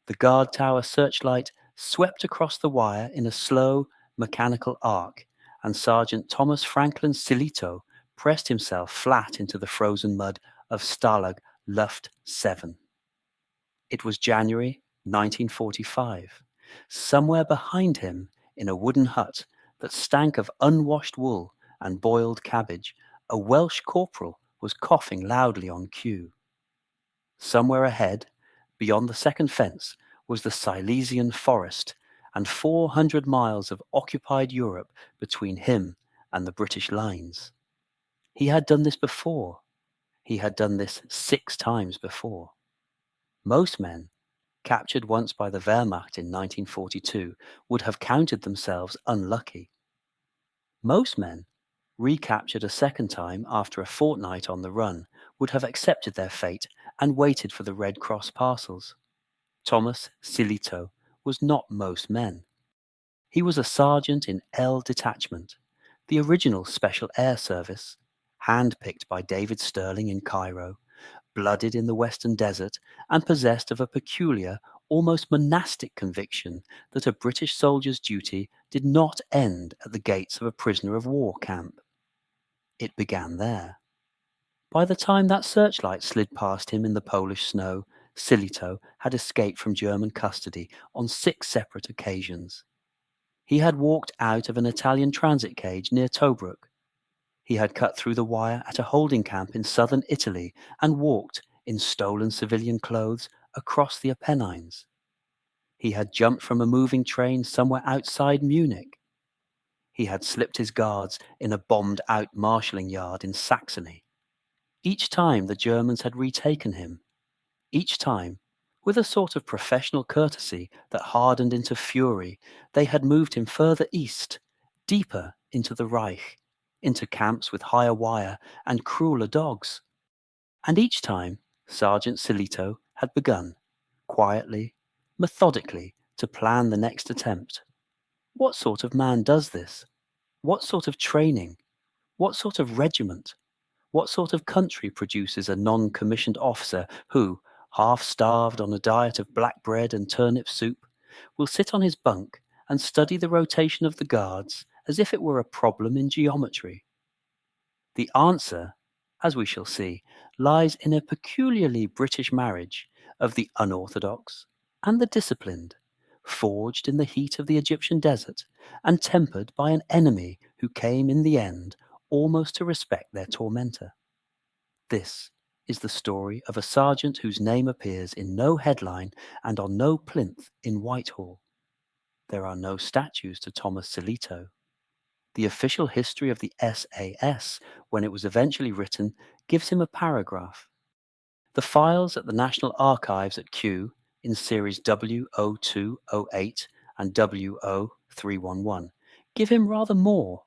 The guard tower searchlight swept across the wire in a slow, mechanical arc, and Sergeant Thomas Franklin Silito pressed himself flat into the frozen mud of Stalag Luft 7. It was January 1945. Somewhere behind him, in a wooden hut that stank of unwashed wool and boiled cabbage, a Welsh corporal was coughing loudly on cue. Somewhere ahead, beyond the second fence, was the Silesian forest and 400 miles of occupied Europe between him and the British lines. He had done this before. He had done this 6 times before. Most men, captured once by the Wehrmacht in 1942, would have counted themselves unlucky. Most men, recaptured a second time after a fortnight on the run, would have accepted their fate and waited for the Red Cross parcels. Thomas Silito was not most men. He was a sergeant in L Detachment, the original Special Air Service, hand-picked by David Stirling in Cairo, blooded in the Western Desert, and possessed of a peculiar, almost monastic conviction that a British soldier's duty did not end at the gates of a prisoner of war camp. It began there. By the time that searchlight slid past him in the Polish snow, Silito had escaped from German custody on 6 separate occasions. He had walked out of an Italian transit cage near Tobruk. He had cut through the wire at a holding camp in southern Italy and walked, in stolen civilian clothes, across the Apennines. He had jumped from a moving train somewhere outside Munich. He had slipped his guards in a bombed-out marshalling yard in Saxony. Each time the Germans had retaken him. Each time, with a sort of professional courtesy that hardened into fury, they had moved him further east, deeper into the Reich, into camps with higher wire and crueler dogs. And each time, Sergeant Silito had begun, quietly, methodically, to plan the next attempt. What sort of man does this? What sort of training? What sort of regiment? What sort of country produces a non-commissioned officer who, half-starved on a diet of black bread and turnip soup, will sit on his bunk and study the rotation of the guards as if it were a problem in geometry? The answer, as we shall see, lies in a peculiarly British marriage of the unorthodox and the disciplined, forged in the heat of the Egyptian desert and tempered by an enemy who came in the end almost to respect their tormentor. This is the story of a sergeant whose name appears in no headline and on no plinth in Whitehall. There are no statues to Thomas Silito. The official history of the SAS, when it was eventually written, gives him a paragraph. The files at the National Archives at Kew, in series W0208 and W0311, give him rather more.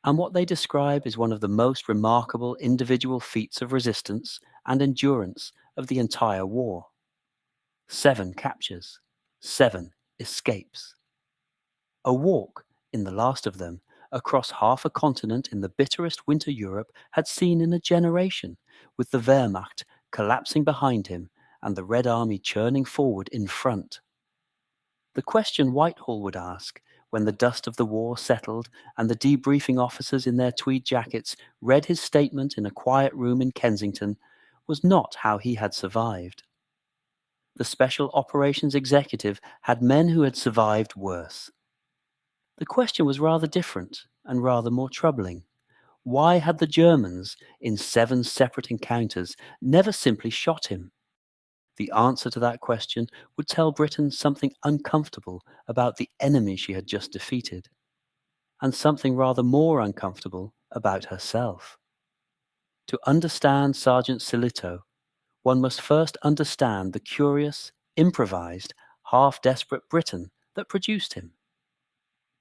And what they describe is one of the most remarkable individual feats of resistance and endurance of the entire war. 7 captures, 7 escapes. A walk, in the last of them, across half a continent in the bitterest winter Europe had seen in a generation, with the Wehrmacht collapsing behind him and the Red Army churning forward in front. The question Whitehall would ask, when the dust of the war settled and the debriefing officers in their tweed jackets read his statement in a quiet room in Kensington, was not how he had survived. The Special Operations Executive had men who had survived worse. The question was rather different and rather more troubling. Why had the Germans, in 7 separate encounters, never simply shot him? The answer to that question would tell Britain something uncomfortable about the enemy she had just defeated, and something rather more uncomfortable about herself. To understand Sergeant Silito, one must first understand the curious, improvised, half-desperate Britain that produced him.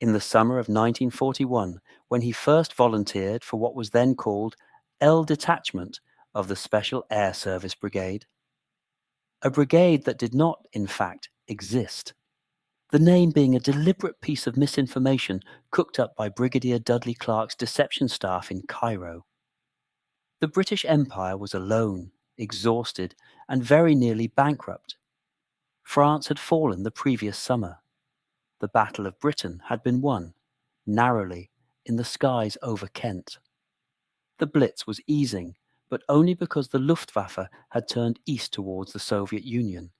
In the summer of 1941, when he first volunteered for what was then called L Detachment of the Special Air Service Brigade, a brigade that did not, in fact, exist, the name being a deliberate piece of misinformation cooked up by Brigadier Dudley Clark's deception staff in Cairo. The British Empire was alone, exhausted, and very nearly bankrupt. France had fallen the previous summer. The Battle of Britain had been won, narrowly, in the skies over Kent. The Blitz was easing, but only because the Luftwaffe had turned east towards the Soviet Union,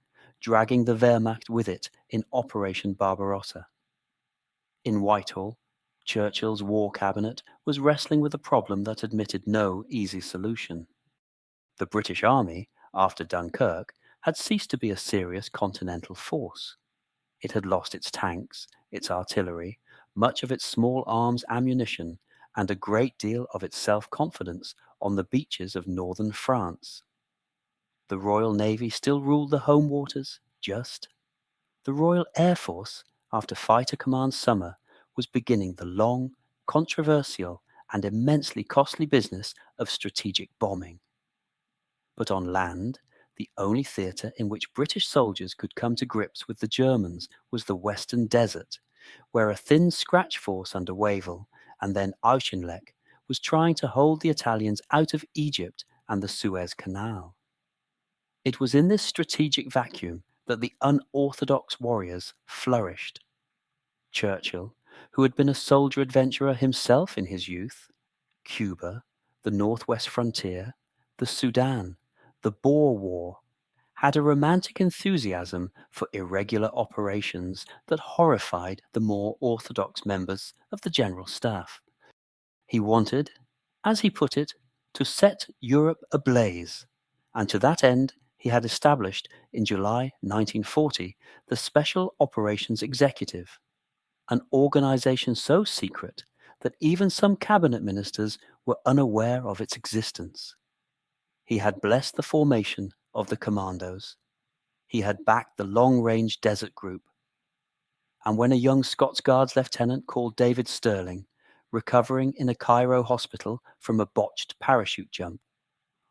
dragging the Wehrmacht with it in Operation Barbarossa. In Whitehall, Churchill's war cabinet was wrestling with a problem that admitted no easy solution. The British Army, after Dunkirk, had ceased to be a serious continental force. It had lost its tanks, its artillery, much of its small arms ammunition, and a great deal of its self-confidence on the beaches of northern France. The Royal Navy still ruled the home waters, just. The Royal Air Force, after Fighter Command Summer, was beginning the long, controversial, and immensely costly business of strategic bombing. But on land, the only theatre in which British soldiers could come to grips with the Germans was the Western Desert, where a thin scratch force under Wavell and then Auchinleck was trying to hold the Italians out of Egypt and the Suez Canal. It was in this strategic vacuum that the unorthodox warriors flourished. Churchill, who had been a soldier adventurer himself in his youth, Cuba, the Northwest frontier, the Sudan, the Boer War, had a romantic enthusiasm for irregular operations that horrified the more orthodox members of the General Staff. He wanted, as he put it, to set Europe ablaze, and to that end he had established in July 1940 the Special Operations Executive, an organization so secret that even some cabinet ministers were unaware of its existence. He had blessed the formation of the commandos. He had backed the long-range desert group. And when a young Scots Guards lieutenant called David Stirling, recovering in a Cairo hospital from a botched parachute jump,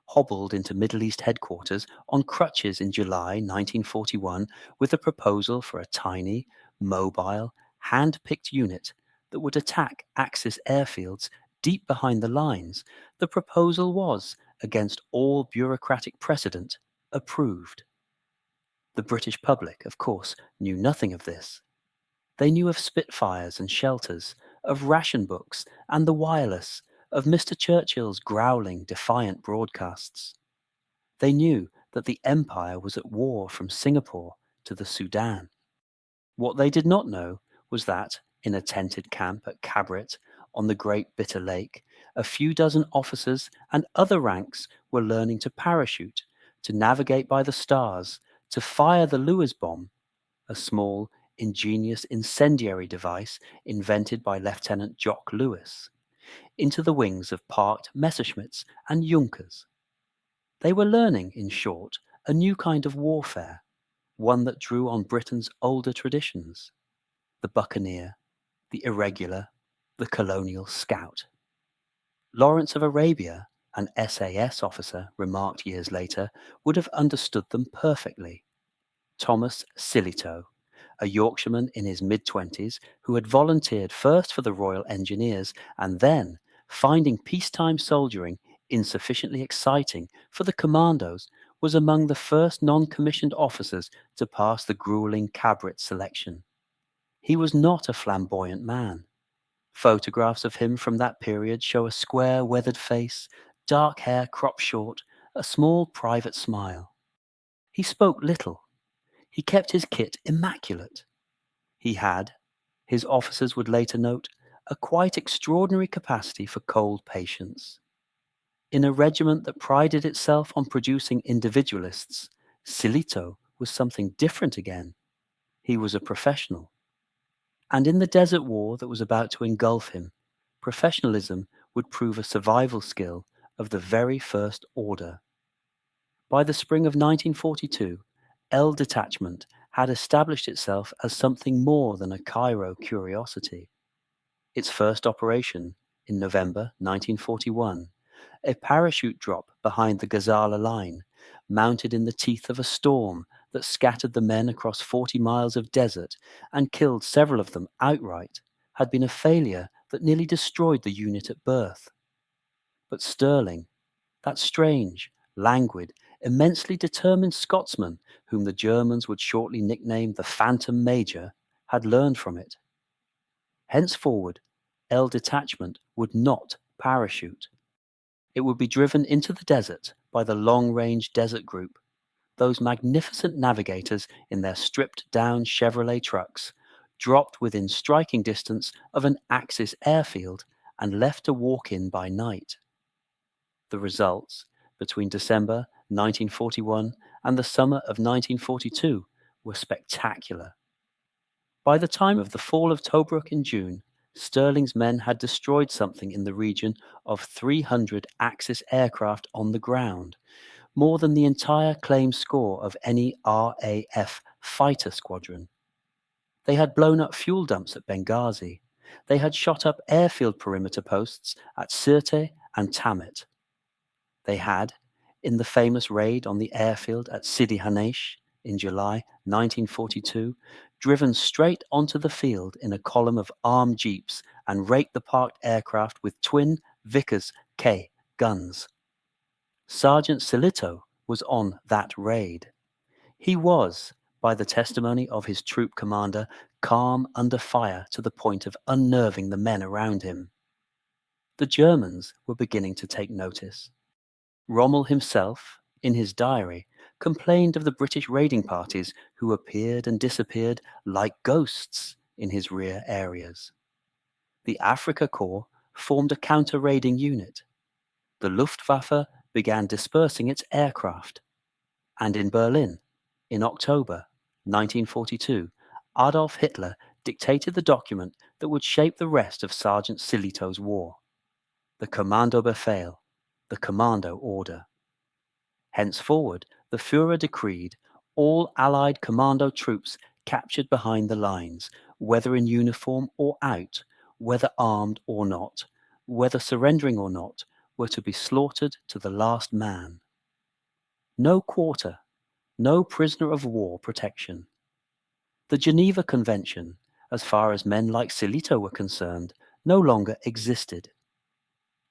hobbled into Middle East headquarters on crutches in July 1941 with a proposal for a tiny, mobile, hand-picked unit that would attack Axis airfields deep behind the lines, the proposal was, against all bureaucratic precedent, approved. The British public, of course, knew nothing of this. They knew of Spitfires and shelters, of ration books and the wireless, of Mr. Churchill's growling, defiant broadcasts. They knew that the Empire was at war from Singapore to the Sudan. What they did not know was that, in a tented camp at Kabrit on the Great Bitter Lake, a few dozen officers and other ranks were learning to parachute, to navigate by the stars, to fire the Lewis bomb, a small, ingenious incendiary device invented by Lieutenant Jock Lewis, into the wings of parked Messerschmitts and Junkers. They were learning, in short, a new kind of warfare, one that drew on Britain's older traditions: the buccaneer, the irregular, the colonial scout. Lawrence of Arabia, an SAS officer, remarked years later, would have understood them perfectly. Thomas Sillitoe, a Yorkshireman in his mid-20s who had volunteered first for the Royal Engineers and then, finding peacetime soldiering insufficiently exciting for the commandos, was among the first non-commissioned officers to pass the grueling Kabrit selection. He was not a flamboyant man. Photographs of him from that period show a square, weathered face, dark hair cropped short, a small private smile. He spoke little. He kept his kit immaculate. He had, his officers would later note, a quite extraordinary capacity for cold patience. In a regiment that prided itself on producing individualists, Sillitoe was something different again. He was a professional. And in the desert war that was about to engulf him, professionalism would prove a survival skill of the very first order. By the spring of 1942, L Detachment had established itself as something more than a Cairo curiosity. Its first operation, in November 1941, a parachute drop behind the Gazala line, mounted in the teeth of a storm that scattered the men across 40 miles of desert and killed several of them outright, had been a failure that nearly destroyed the unit at birth. But Stirling, that strange, languid, immensely determined Scotsman, whom the Germans would shortly nickname the Phantom Major, had learned from it. Henceforward, L Detachment would not parachute. It would be driven into the desert by the long-range desert group, those magnificent navigators in their stripped-down Chevrolet trucks, dropped within striking distance of an Axis airfield and left to walk in by night. The results, between December 1941 and the summer of 1942, were spectacular. By the time of the fall of Tobruk in June, Stirling's men had destroyed something in the region of 300 Axis aircraft on the ground, more than the entire claimed score of any RAF fighter squadron. They had blown up fuel dumps at Benghazi. They had shot up airfield perimeter posts at Sirte and Tamet. They had, in the famous raid on the airfield at Sidi Hanesh in July 1942, driven straight onto the field in a column of armed jeeps and raked the parked aircraft with twin Vickers K guns. Sergeant Silito was on that raid. He was, by the testimony of his troop commander, calm under fire to the point of unnerving the men around him. The Germans were beginning to take notice. Rommel himself, in his diary, complained of the British raiding parties who appeared and disappeared like ghosts in his rear areas. The Afrika Korps formed a counter-raiding unit. The Luftwaffe began dispersing its aircraft. And in Berlin, in October 1942, Adolf Hitler dictated the document that would shape the rest of Sergeant Silito's war, the Kommandobefehl, the Commando Order. Henceforward, the Führer decreed all Allied commando troops captured behind the lines, whether in uniform or out, whether armed or not, whether surrendering or not, were to be slaughtered to the last man. No quarter, no prisoner of war protection. The Geneva Convention, as far as men like Silito were concerned, no longer existed.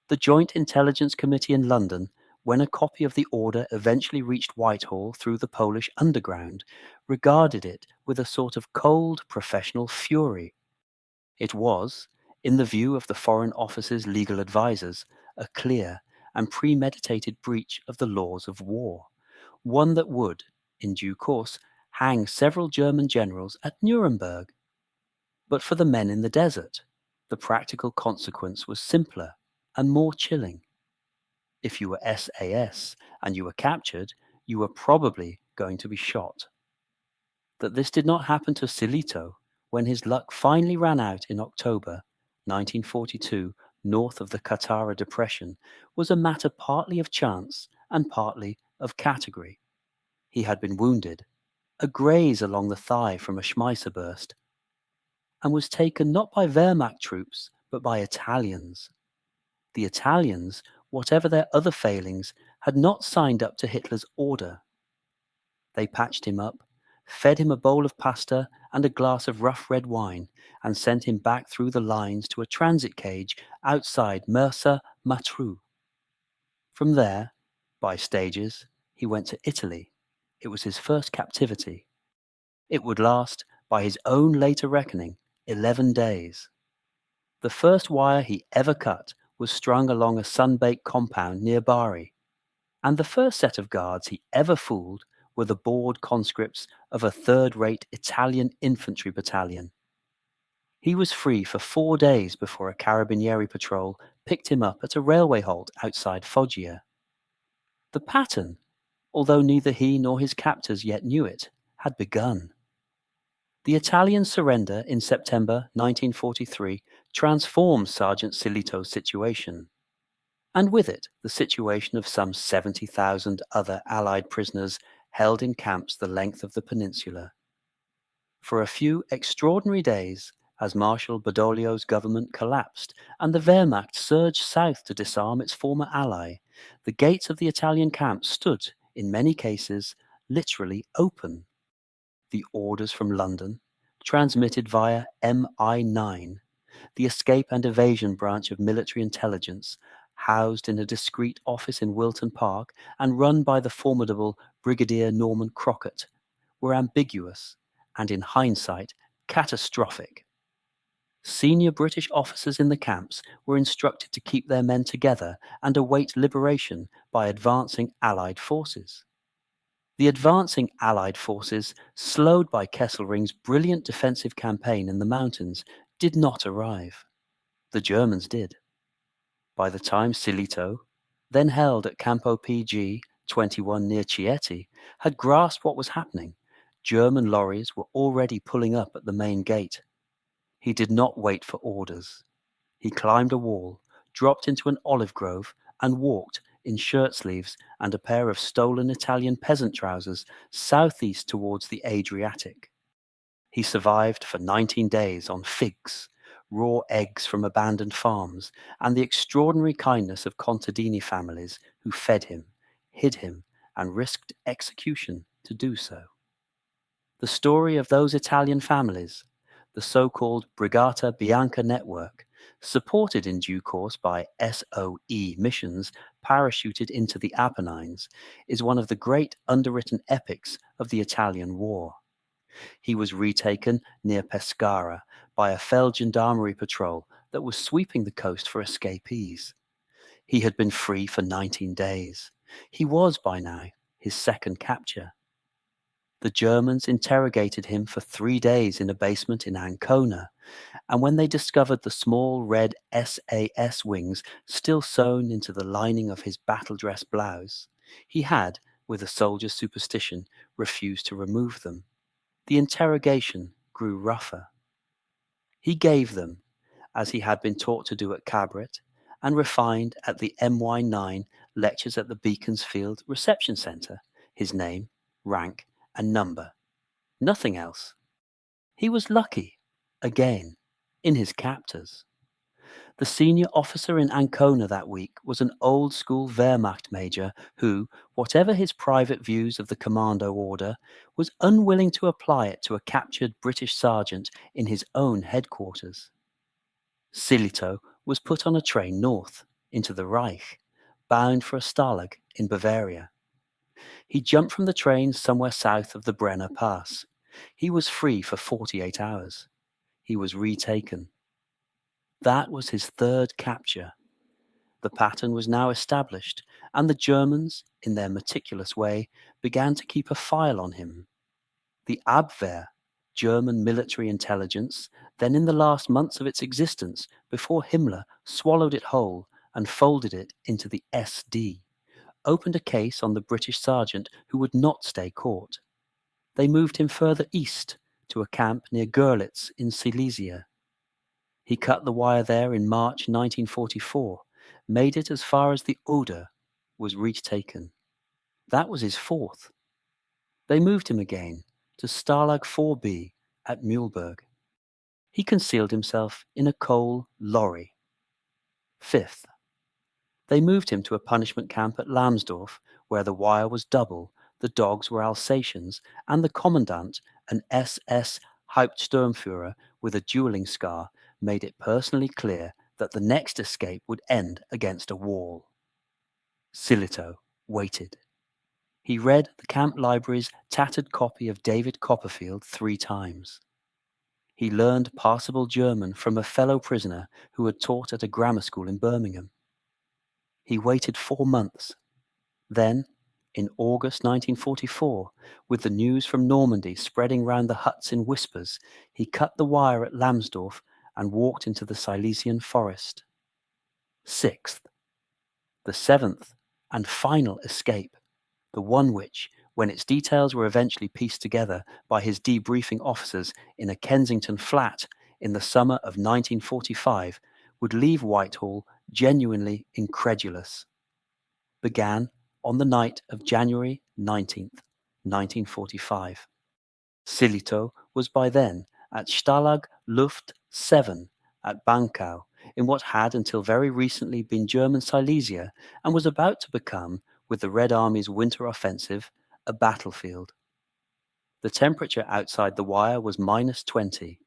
The Joint Intelligence Committee in London, when a copy of the order eventually reached Whitehall through the Polish underground, regarded it with a sort of cold professional fury. It was, in the view of the Foreign Office's legal advisers, a clear and premeditated breach of the laws of war, one that would, in due course, hang several German generals at Nuremberg. But for the men in the desert, the practical consequence was simpler and more chilling. If you were SAS and you were captured, you were probably going to be shot. That this did not happen to Silito when his luck finally ran out in October 1942 north of the Katara Depression was a matter partly of chance and partly of category. He had been wounded, a graze along the thigh from a Schmeisser burst, and was taken not by Wehrmacht troops but by Italians. The Italians, whatever their other failings, had not signed up to Hitler's order. They patched him up, fed him a bowl of pasta and a glass of rough red wine, and sent him back through the lines to a transit cage outside Mersa Matruh. From there, by stages, he went to Italy. It was his first captivity. It would last, by his own later reckoning, 11 days. The first wire he ever cut was strung along a sun-baked compound near Bari, and the first set of guards he ever fooled were the bored conscripts of a third-rate Italian infantry battalion. He was free for 4 days before a Carabinieri patrol picked him up at a railway halt outside Foggia. The pattern, although neither he nor his captors yet knew it, had begun. The Italian surrender in September 1943 transformed Sergeant Silito's situation, and with it the situation of some 70,000 other Allied prisoners held in camps the length of the peninsula. For a few extraordinary days, as Marshal Badoglio's government collapsed and the Wehrmacht surged south to disarm its former ally, the gates of the Italian camps stood, in many cases, literally open. The orders from London, transmitted via MI9, the escape and evasion branch of military intelligence, housed in a discreet office in Wilton Park and run by the formidable Brigadier Norman Crockett, were ambiguous and, in hindsight, catastrophic. Senior British officers in the camps were instructed to keep their men together and await liberation by advancing Allied forces. The advancing Allied forces, slowed by Kesselring's brilliant defensive campaign in the mountains, did not arrive. The Germans did. By the time Silito, then held at Campo PG 21 near Chieti, had grasped what was happening, German lorries were already pulling up at the main gate. He did not wait for orders. He climbed a wall, dropped into an olive grove, and walked, in shirt sleeves and a pair of stolen Italian peasant trousers, southeast towards the Adriatic. He survived for 19 days on figs, raw eggs from abandoned farms, and the extraordinary kindness of contadini families who fed him, hid him, and risked execution to do so. The story of those Italian families, the so-called Brigata Bianca network, supported in due course by SOE missions parachuted into the Apennines, is one of the great underwritten epics of the Italian War. He was retaken near Pescara by a Fell gendarmerie patrol that was sweeping the coast for escapees. He had been free for 19 days. He was, by now, his second capture. The Germans interrogated him for 3 days in a basement in Ancona, and when they discovered the small red SAS wings still sewn into the lining of his battle-dress blouse, he had, with a soldier's superstition, refused to remove them. The interrogation grew rougher. He gave them, as he had been taught to do at Kabrit, and refined at the MY9 lectures at the Beaconsfield Reception Centre, his name, rank, and number. Nothing else. He was lucky, again, in his captors. The senior officer in Ancona that week was an old-school Wehrmacht major who, whatever his private views of the commando order, was unwilling to apply it to a captured British sergeant in his own headquarters. Silito was put on a train north, into the Reich, bound for a Stalag in Bavaria. He jumped from the train somewhere south of the Brenner Pass. He was free for 48 hours. He was retaken. That was his third capture. The pattern was now established, and the Germans, in their meticulous way, began to keep a file on him. The Abwehr, German military intelligence, then in the last months of its existence, before Himmler swallowed it whole and folded it into the SD, opened a case on the British sergeant who would not stay caught. They moved him further east to a camp near Görlitz in Silesia. He cut the wire there in March 1944, made it as far as the Oder, was retaken. That was his fourth. They moved him again to Stalag 4B at Mühlberg. He concealed himself in a coal lorry. Fifth. They moved him to a punishment camp at Lambsdorff, where the wire was double, the dogs were Alsatians, and the commandant, an SS Hauptsturmführer with a dueling scar, made it personally clear that the next escape would end against a wall. Silito waited. He read the camp library's tattered copy of David Copperfield 3 times. He learned passable German from a fellow prisoner who had taught at a grammar school in Birmingham. He waited 4 months. Then, in August 1944, with the news from Normandy spreading round the huts in whispers, he cut the wire at Lambsdorff and walked into the Silesian forest. Sixth. The seventh and final escape, the one which, when its details were eventually pieced together by his debriefing officers in a Kensington flat in the summer of 1945, would leave Whitehall genuinely incredulous, began on the night of January 19th, 1945. Silito was by then at Stalag Luft 7 at Bankau, in what had until very recently been German Silesia and was about to become, with the Red Army's winter offensive, a battlefield. The temperature outside the wire was -20.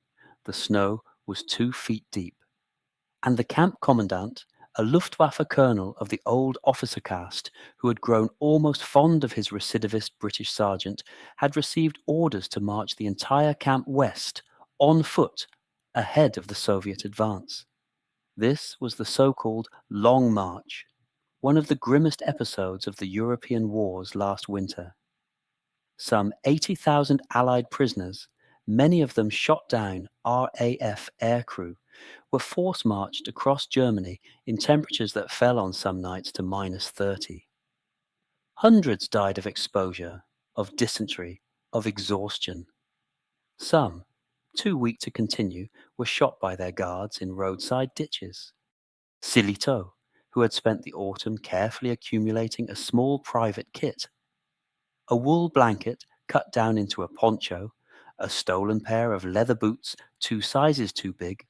The snow was 2 feet deep. And the camp commandant, A Luftwaffe colonel of the old officer caste, who had grown almost fond of his recidivist British sergeant, had received orders to march the entire camp west, on foot, ahead of the Soviet advance. This was the so-called Long March, one of the grimmest episodes of the European wars last winter. Some 80,000 Allied prisoners, many of them shot down RAF aircrew, were force-marched across Germany in temperatures that fell on some nights to -30. Hundreds died of exposure, of dysentery, of exhaustion. Some, too weak to continue, were shot by their guards in roadside ditches. Silito, who had spent the autumn carefully accumulating a small private kit, a wool blanket cut down into a poncho, a stolen pair of leather boots 2 sizes too big,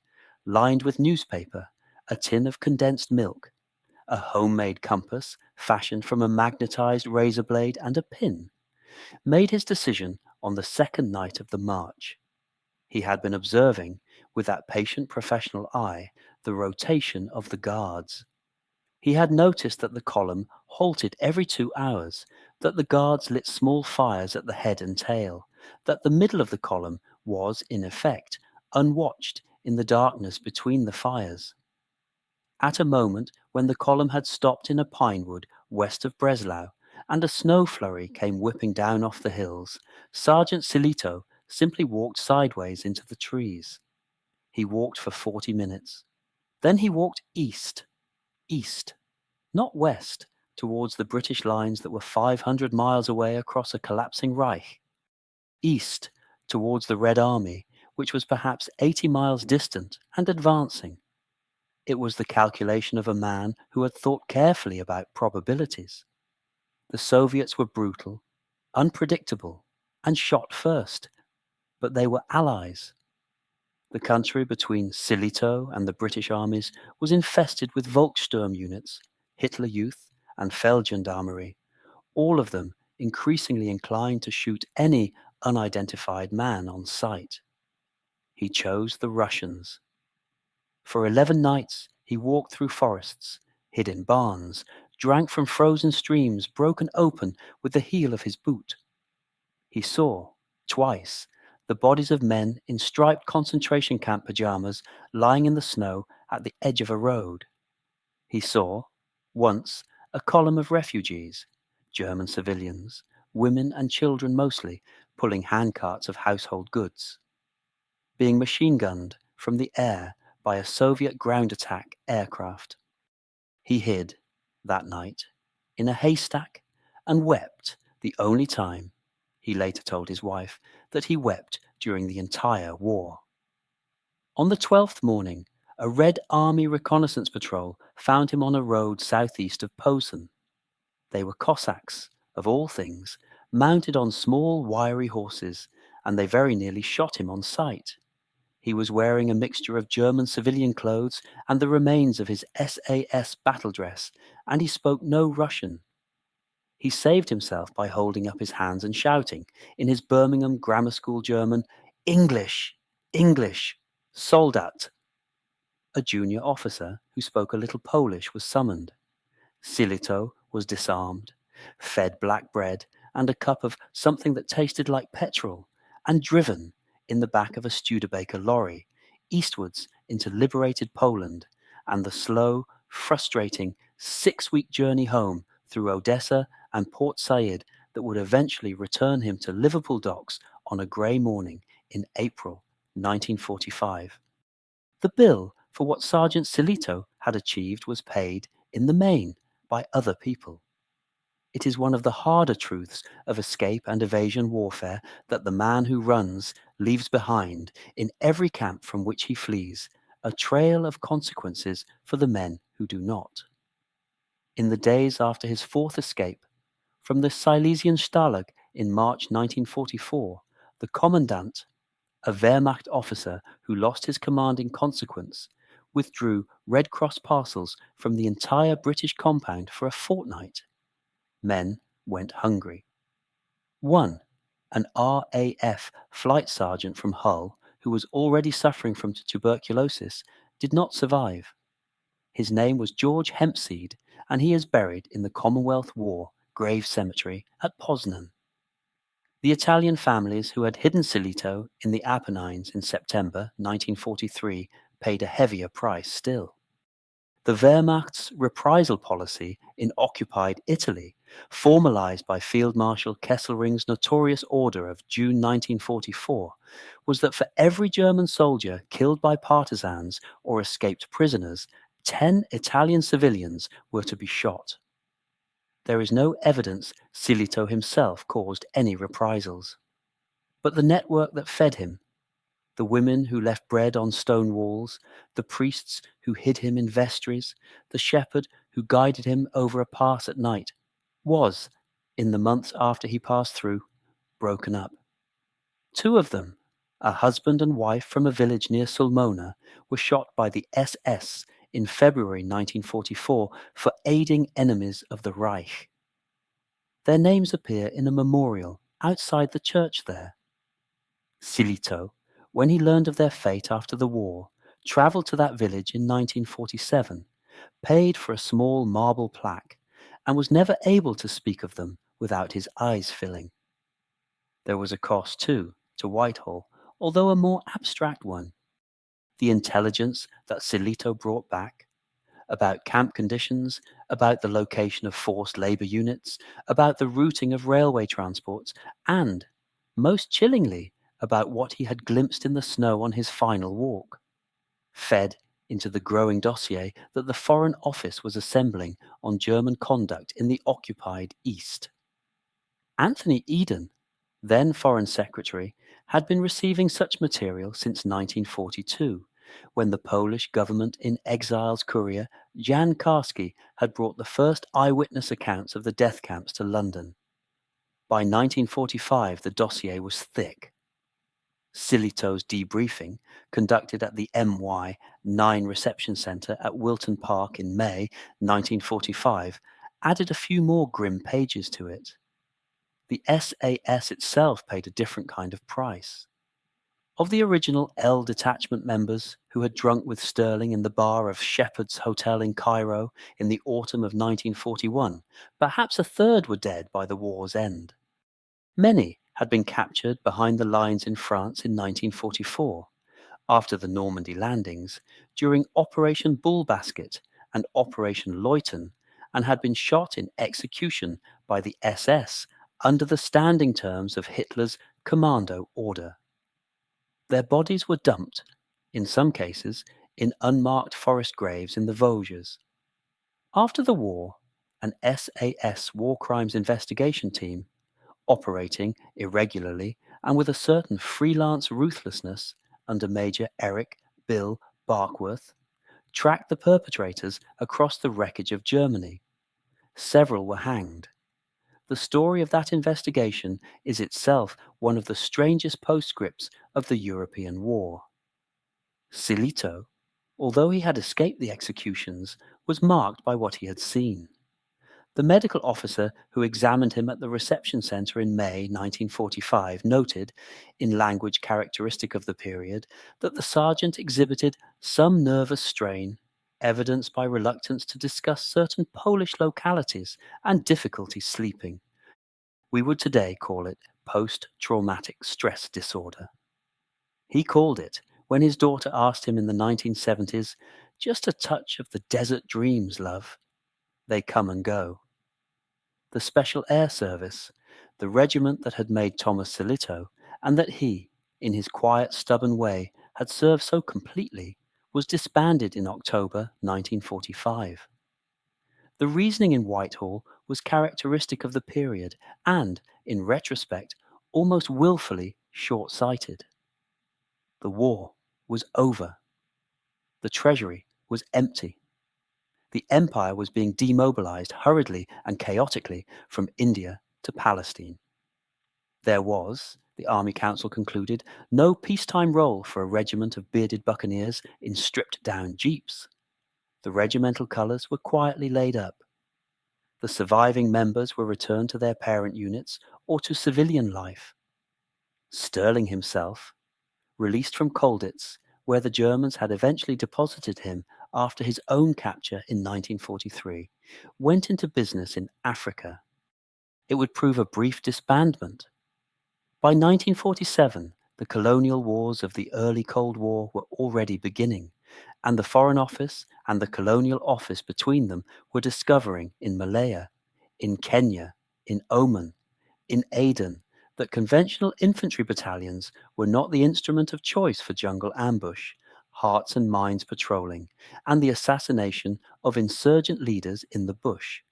lined with newspaper, a tin of condensed milk, a homemade compass fashioned from a magnetized razor blade and a pin, made his decision on the second night of the march. He had been observing, with that patient professional eye, the rotation of the guards. He had noticed that the column halted every 2 hours, that the guards lit small fires at the head and tail, that the middle of the column was, in effect, unwatched in the darkness between the fires. At a moment when the column had stopped in a pine wood west of Breslau, and a snow flurry came whipping down off the hills, Sergeant Silito simply walked sideways into the trees. He walked for 40 minutes. Then he walked east, not west, towards the British lines that were 500 miles away across a collapsing Reich. East, towards the Red Army, which was perhaps 80 miles distant and advancing. It was the calculation of a man who had thought carefully about probabilities. The Soviets were brutal, unpredictable, and shot first, but they were allies. The country between Silito and the British armies was infested with Volkssturm units, Hitler Youth, and Feldgendarmerie, all of them increasingly inclined to shoot any unidentified man on sight. He chose the Russians. For 11 nights he walked through forests, hid in barns, drank from frozen streams broken open with the heel of his boot. He saw, twice, the bodies of men in striped concentration camp pajamas lying in the snow at the edge of a road. He saw, once, a column of refugees, German civilians, women and children mostly, pulling handcarts of household goods, being machine-gunned from the air by a Soviet ground attack aircraft. He hid, that night, in a haystack and wept the only time, he later told his wife, that he wept during the entire war. On the 12th morning, a Red Army reconnaissance patrol found him on a road southeast of Posen. They were Cossacks, of all things, mounted on small, wiry horses, and they very nearly shot him on sight. He was wearing a mixture of German civilian clothes and the remains of his SAS battle dress, and he spoke no Russian. He saved himself by holding up his hands and shouting, in his Birmingham grammar school German, "English! English! Soldat!" A junior officer who spoke a little Polish was summoned. Silito was disarmed, fed black bread and a cup of something that tasted like petrol, and driven, in the back of a Studebaker lorry, eastwards into liberated Poland, and the slow, frustrating 6-week journey home through Odessa and Port Said that would eventually return him to Liverpool docks on a grey morning in April 1945. The bill for what Sergeant Silito had achieved was paid, in the main, by other people. It is one of the harder truths of escape and evasion warfare that the man who runs leaves behind, in every camp from which he flees, a trail of consequences for the men who do not. In the days after his fourth escape, from the Silesian Stalag in March 1944, the commandant, a Wehrmacht officer who lost his command in consequence, withdrew Red Cross parcels from the entire British compound for a fortnight. Men went hungry. One, an RAF flight sergeant from Hull, who was already suffering from tuberculosis, did not survive. His name was George Hempseed, and he is buried in the Commonwealth War Grave Cemetery at Poznan. The Italian families who had hidden Silito in the Apennines in September 1943 paid a heavier price still. The Wehrmacht's reprisal policy in occupied Italy, formalized by Field Marshal Kesselring's notorious order of June 1944, was that for every German soldier killed by partisans or escaped prisoners, 10 Italian civilians were to be shot. There is no evidence Silito himself caused any reprisals. But the network that fed him, the women who left bread on stone walls, the priests who hid him in vestries, the shepherd who guided him over a pass at night, was, in the months after he passed through, broken up. 2 of them, a husband and wife from a village near Sulmona, were shot by the SS in February 1944 for aiding enemies of the Reich. Their names appear in a memorial outside the church there. Silito, when he learned of their fate after the war, travelled to that village in 1947, paid for a small marble plaque, and was never able to speak of them without his eyes filling. There was a cost, too, to Whitehall, although a more abstract one. The intelligence that Silito brought back, about camp conditions, about the location of forced labour units, about the routing of railway transports, and, most chillingly, about what he had glimpsed in the snow on his final walk, fed into the growing dossier that the Foreign Office was assembling on German conduct in the occupied East. Anthony Eden, then Foreign Secretary, had been receiving such material since 1942, when the Polish government in exile's courier Jan Karski had brought the first eyewitness accounts of the death camps to London. By 1945 the dossier was thick. Silito's debriefing, conducted at the MY9 Reception Centre at Wilton Park in May 1945, added a few more grim pages to it. The SAS itself paid a different kind of price. Of the original L Detachment members who had drunk with Stirling in the bar of Shepherd's Hotel in Cairo in the autumn of 1941, perhaps a third were dead by the war's end. Many had been captured behind the lines in France in 1944, after the Normandy landings, during Operation Bullbasket and Operation Leuthen, and had been shot in execution by the SS under the standing terms of Hitler's commando order. Their bodies were dumped, in some cases, in unmarked forest graves in the Vosges. After the war, an SAS war crimes investigation team, operating irregularly and with a certain freelance ruthlessness under Major Eric Bill Barkworth, tracked the perpetrators across the wreckage of Germany. Several were hanged. The story of that investigation is itself one of the strangest postscripts of the European war. Silito, although he had escaped the executions, was marked by what he had seen. The medical officer who examined him at the reception centre in May 1945 noted, in language characteristic of the period, that the sergeant exhibited some nervous strain, evidenced by reluctance to discuss certain Polish localities and difficulty sleeping. We would today call it post-traumatic stress disorder. He called it, when his daughter asked him in the 1970s, just a touch of the desert dreams, love. They come and go. The Special Air Service, the regiment that had made Thomas Silito, and that he, in his quiet, stubborn way, had served so completely, was disbanded in October 1945. The reasoning in Whitehall was characteristic of the period and, in retrospect, almost willfully short-sighted. The war was over. The treasury was empty. The empire was being demobilized hurriedly and chaotically from India to Palestine. There was, the Army Council concluded, no peacetime role for a regiment of bearded buccaneers in stripped-down jeeps. The regimental colours were quietly laid up. The surviving members were returned to their parent units or to civilian life. Stirling himself, released from Colditz, where the Germans had eventually deposited him after his own capture in 1943, went into business in Africa. It would prove a brief disbandment. By 1947, the colonial wars of the early Cold War were already beginning, and the Foreign Office and the Colonial Office between them were discovering in Malaya, in Kenya, in Oman, in Aden, that conventional infantry battalions were not the instrument of choice for jungle ambush, hearts and minds patrolling, and the assassination of insurgent leaders in the bush.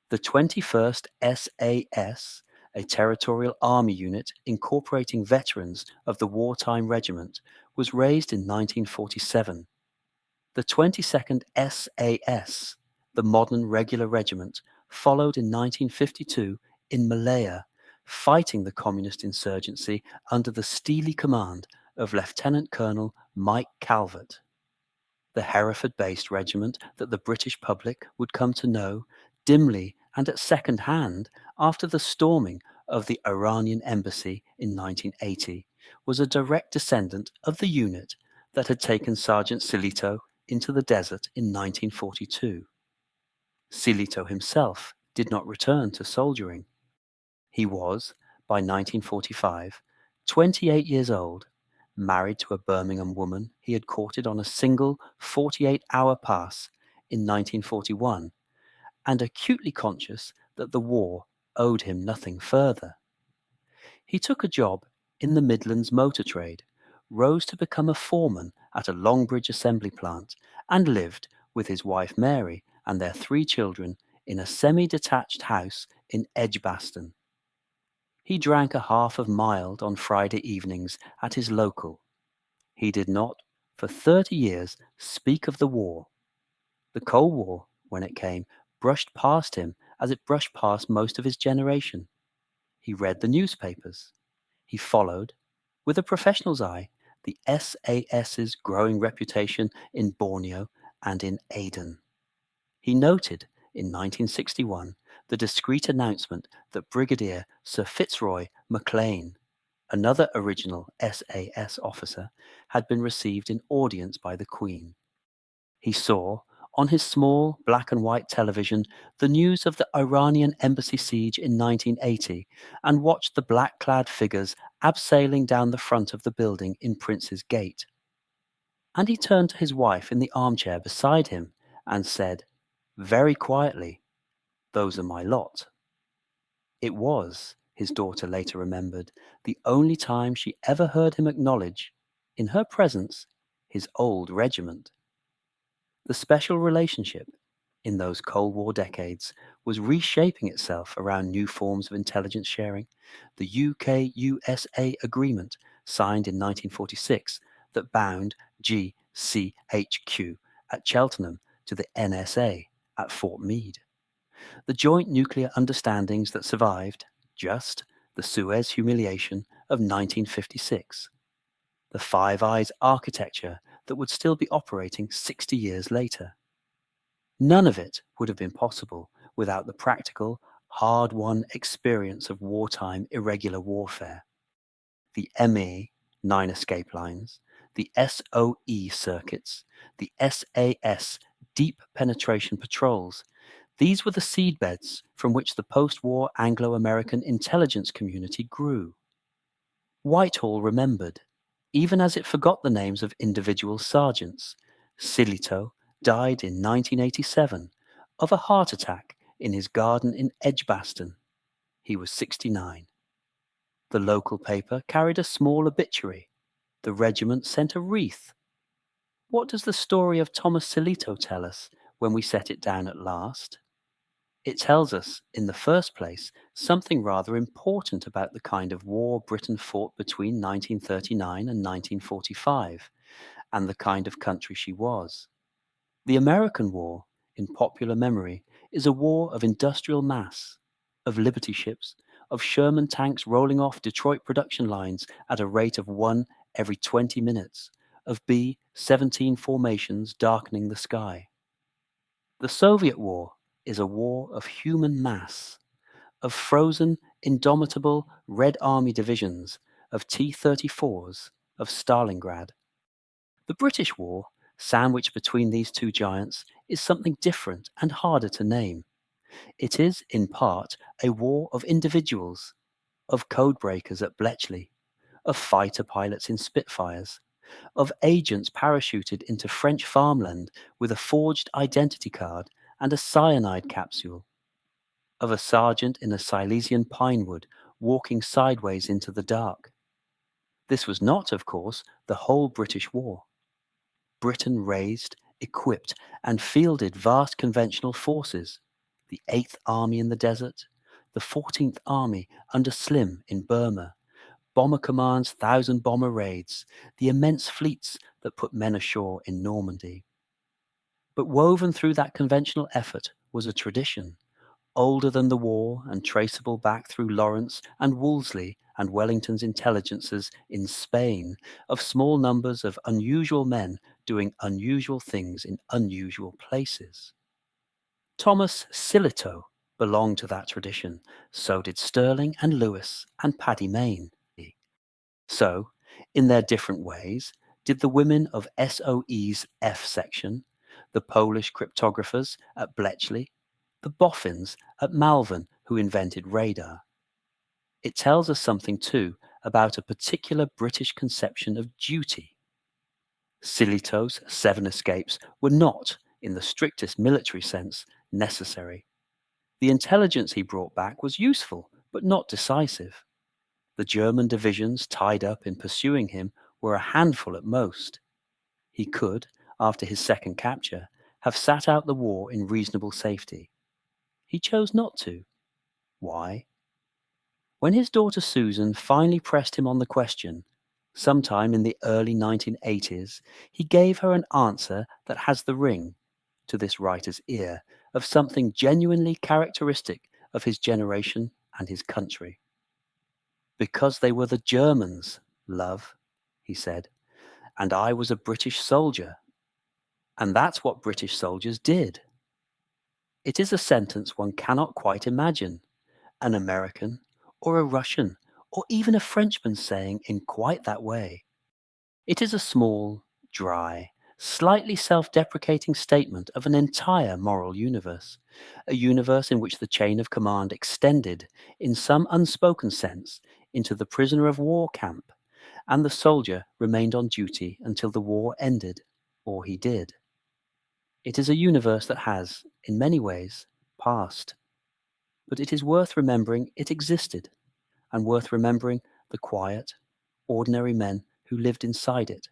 The 21st SAS, a territorial army unit incorporating veterans of the wartime regiment, was raised in 1947. The 22nd SAS, the modern regular regiment, followed in 1952 in Malaya, fighting the communist insurgency under the steely command of Lieutenant Colonel Mike Calvert. The Hereford-based regiment that the British public would come to know dimly and at second hand after the storming of the Iranian embassy in 1980 was a direct descendant of the unit that had taken Sergeant Silito into the desert in 1942. Silito himself did not return to soldiering. He was, by 1945, 28 years old, married to a Birmingham woman he had courted on a single 48-hour pass in 1941, and acutely conscious that the war owed him nothing further. He took a job in the Midlands motor trade, rose to become a foreman at a Longbridge assembly plant, and lived with his wife Mary and their 3 children in a semi-detached house in Edgbaston. He drank a half of mild on Friday evenings at his local. He did not, for 30 years, speak of the war. The Cold War, when it came, brushed past him as it brushed past most of his generation. He read the newspapers. He followed, with a professional's eye, the SAS's growing reputation in Borneo and in Aden. He noted, in 1961, the discreet announcement that Brigadier Sir Fitzroy MacLean, another original SAS officer, had been received in audience by the Queen. He saw, on his small black and white television, the news of the Iranian embassy siege in 1980 and watched the black-clad figures abseiling down the front of the building in Prince's Gate. And he turned to his wife in the armchair beside him and said, very quietly, "Those are my lot." It was, his daughter later remembered, the only time she ever heard him acknowledge, in her presence, his old regiment. The special relationship, in those Cold War decades, was reshaping itself around new forms of intelligence sharing. The UK-USA agreement, signed in 1946, that bound GCHQ at Cheltenham to the NSA at Fort Meade. The joint nuclear understandings that survived, just, the Suez humiliation of 1956. The Five Eyes architecture that would still be operating 60 years later. None of it would have been possible without the practical, hard-won experience of wartime irregular warfare. The ME, 9 escape lines, the SOE circuits, the SAS deep penetration patrols. These were the seedbeds from which the post-war Anglo-American intelligence community grew. Whitehall remembered, even as it forgot the names of individual sergeants. Silito died in 1987 of a heart attack in his garden in Edgbaston. He was 69. The local paper carried a small obituary. The regiment sent a wreath. What does the story of Thomas Silito tell us when we set it down at last? It tells us, in the first place, something rather important about the kind of war Britain fought between 1939 and 1945, and the kind of country she was. The American war, in popular memory, is a war of industrial mass, of liberty ships, of Sherman tanks rolling off Detroit production lines at a rate of 1 every 20 minutes, of B-17 formations darkening the sky. The Soviet war is a war of human mass, of frozen, indomitable Red Army divisions, of T-34s, of Stalingrad. The British war Sandwiched between these two giants is something different and harder to name. It is, in part, a war of individuals, of codebreakers at Bletchley, of fighter pilots in Spitfires, of agents parachuted into French farmland with a forged identity card and a cyanide capsule, of a sergeant in a Silesian pine wood walking sideways into the dark. This was not, of course, the whole British war. Britain raised, equipped, and fielded vast conventional forces, the 8th Army in the desert, the 14th Army under Slim in Burma, Bomber Command's 1,000-bomber raids, the immense fleets that put men ashore in Normandy. But woven through that conventional effort was a tradition, older than the war and traceable back through Lawrence and Wolseley and Wellington's intelligences in Spain, of small numbers of unusual men doing unusual things in unusual places. Thomas Sillitoe belonged to that tradition, so did Stirling and Lewis and Paddy Mayne. So, in their different ways, did the women of SOE's F section, the Polish cryptographers at Bletchley, the boffins at Malvern who invented radar. It tells us something too about a particular British conception of duty. Sillitoe's 7 escapes were not, in the strictest military sense, necessary. The intelligence he brought back was useful, but not decisive. The German divisions tied up in pursuing him were a handful at most. He could, after his second capture, have sat out the war in reasonable safety. He chose not to. Why? When his daughter Susan finally pressed him on the question, sometime in the early 1980s, he gave her an answer that has the ring, to this writer's ear, of something genuinely characteristic of his generation and his country. Because they were the Germans, love, he said, and I was a British soldier. And that's what British soldiers did. It is a sentence one cannot quite imagine an American or a Russian or even a Frenchman saying in quite that way. It is a small, dry, slightly self-deprecating statement of an entire moral universe, a universe in which the chain of command extended, in some unspoken sense, into the prisoner of war camp, and the soldier remained on duty until the war ended, or he did. It is a universe that has, in many ways, passed. But it is worth remembering it existed, and worth remembering the quiet, ordinary men who lived inside it.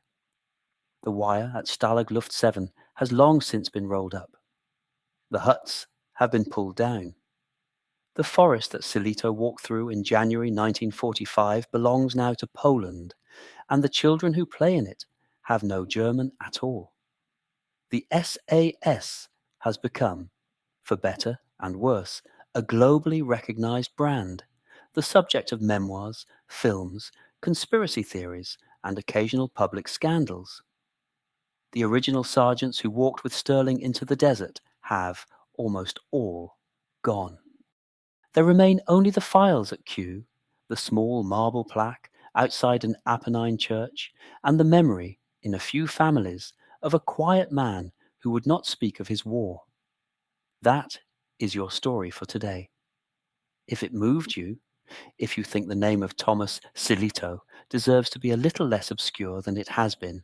The wire at Stalag Luft 7 has long since been rolled up. The huts have been pulled down. The forest that Sillitoe walked through in January 1945 belongs now to Poland, and the children who play in it have no German at all. The SAS has become, for better and worse, a globally recognized brand, the subject of memoirs, films, conspiracy theories, and occasional public scandals. The original sergeants who walked with Stirling into the desert have, almost all, gone. There remain only the files at Kew, the small marble plaque outside an Apennine church, and the memory, in a few families, of a quiet man who would not speak of his war. That is your story for today. If it moved you, if you think the name of Thomas Sillitoe deserves to be a little less obscure than it has been,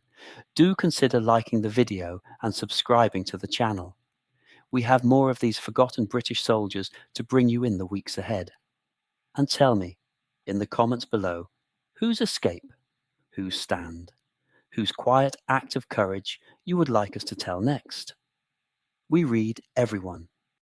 do consider liking the video and subscribing to the channel. We have more of these forgotten British soldiers to bring you in the weeks ahead. And tell me, in the comments below, whose escape, whose stand, whose quiet act of courage you would like us to tell next. We read everyone,